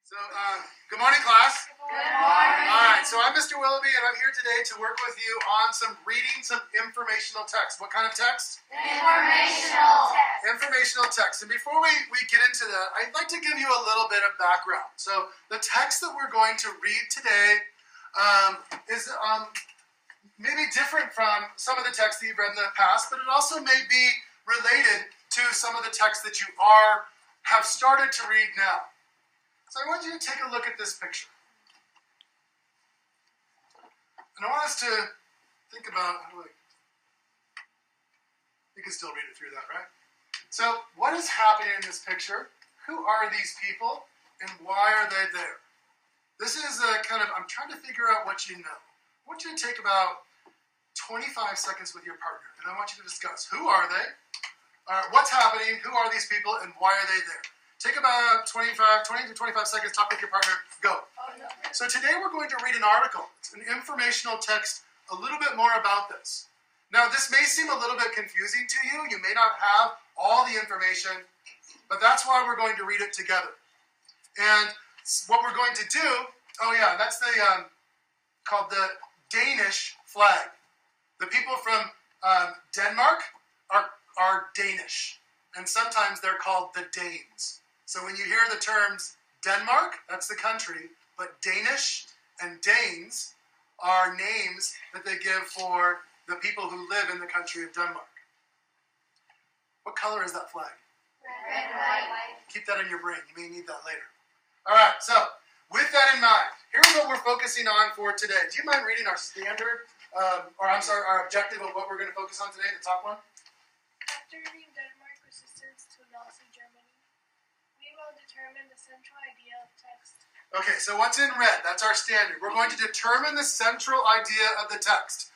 Good morning, class. Good morning. All right, so I'm Mr. Willoughby, and I'm here today to work with you on some informational text. What kind of text? Informational text. Informational text. And before we get into that, I'd like to give you a little bit of background. So the text that we're going to read today is maybe different from some of the texts that you've read in the past, but it also may be related to some of the texts that you have started to read now. So I want you to take a look at this picture. And I want us to think about, you can still read it through that, right? So what is happening in this picture? Who are these people and why are they there? This is a kind of, I'm trying to figure out what you know. I want you to take about 25 seconds with your partner and I want you to discuss who are they, what's happening, who are these people, and why are they there? Take about 20 to 25 seconds, talk with your partner, go. So today we're going to read an article. It's an informational text, a little bit more about this. Now this may seem a little bit confusing to you. You may not have all the information, but that's why we're going to read it together. And what we're going to do, that's called the Danish flag. The people from Denmark are Danish, and sometimes they're called the Danes. So when you hear the terms Denmark, that's the country, but Danish and Danes are names that they give for the people who live in the country of Denmark. What color is that flag? Red, white. Keep that in your brain. You may need that later. All right, so with that in mind, here's what we're focusing on for today. Do you mind reading our our objective of what we're going to focus on today, the top one? After reading Denmark resistance to Nazi Germany, we will determine the central idea of text. Okay, so what's in red? That's our standard. We're going to determine the central idea of the text.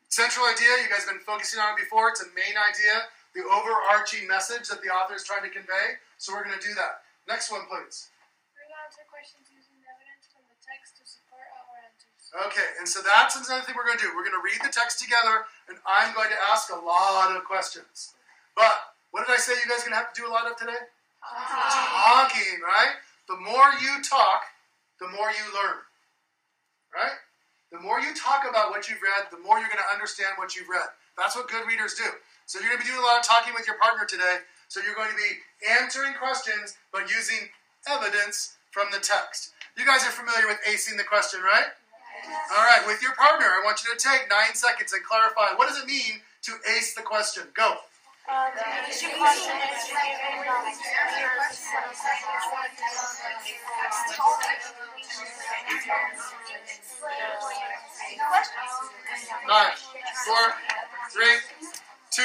Central idea, you guys have been focusing on it before. It's a main idea, the overarching message that the author is trying to convey. So we're going to do that. Next one, please. We're going to answer questions using evidence from the text to support our answers. Okay, and so that's another thing we're going to do. We're going to read the text together, and I'm going to ask a lot of questions. But what did I say you guys are going to have to do a lot of today? Talking, right? The more you talk, the more you learn, right? The more you talk about what you've read, the more you're going to understand what you've read. That's what good readers do. So you're going to be doing a lot of talking with your partner today. So you're going to be answering questions, but using evidence from the text. You guys are familiar with acing the question, right? Yes. All right, with your partner, I want you to take 9 seconds and clarify, what does it mean to ace the question? Go. Five, 4, 3, 2,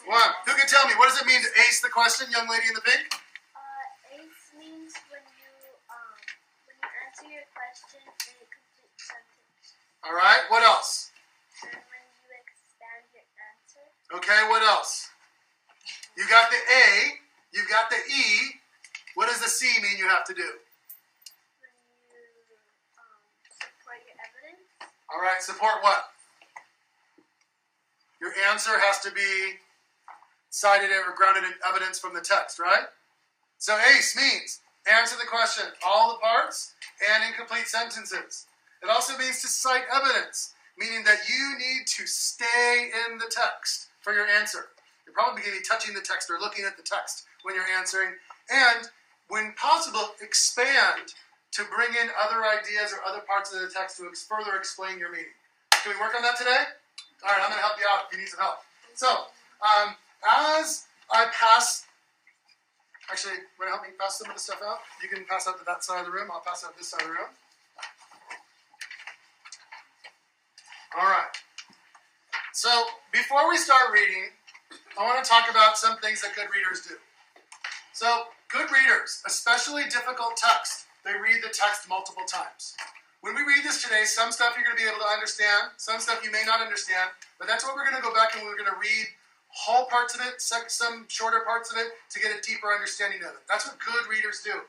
1. Who can tell me, what does it mean to ace the question, young lady in the pink? Ace means when you answer your question in a complete sentence. All right, what else? And when you expand your answer. Okay, what else? You got the A, you've got the E. What does the C mean you have to do? When you support your evidence. All right, support what? Your answer has to be cited or grounded in evidence from the text, right? So ACE means answer the question, all the parts, and in complete sentences. It also means to cite evidence, meaning that you need to stay in the text for your answer. You're probably going to be touching the text or looking at the text when you're answering. And when possible, expand to bring in other ideas or other parts of the text to further explain your meaning. Can we work on that today? All right, I'm going to help you out if you need some help. So, as I pass, actually, want to help me pass some of the stuff out? You can pass out to that side of the room. I'll pass out this side of the room. All right. So, before we start reading, I want to talk about some things that good readers do. So, good readers, especially difficult text, they read the text multiple times. When we read this today, some stuff you're going to be able to understand, some stuff you may not understand, but that's what we're going to go back and we're going to read whole parts of it, some shorter parts of it, to get a deeper understanding of it. That's what good readers do.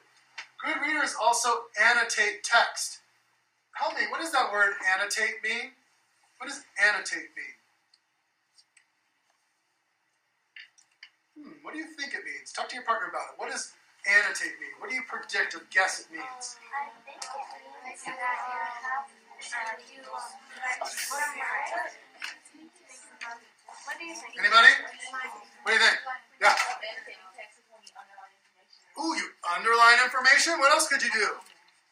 Good readers also annotate text. Help me, what does that word annotate mean? What does annotate mean? What do you think it means? Talk to your partner about it. What does annotate mean? What do you predict or guess it means? I think it means that you summarize. What do you think? Anybody? What do you think? Yeah. Ooh, you underline information? What else could you do?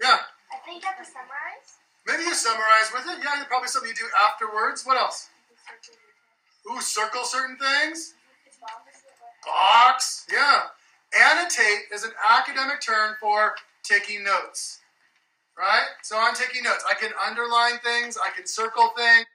Yeah. I think you have to summarize. Maybe you summarize with it. Yeah, probably something you do afterwards. What else? Ooh, circle certain things. Box. Yeah. Annotate is an academic term for taking notes. Right? So I'm taking notes. I can underline things. I can circle things.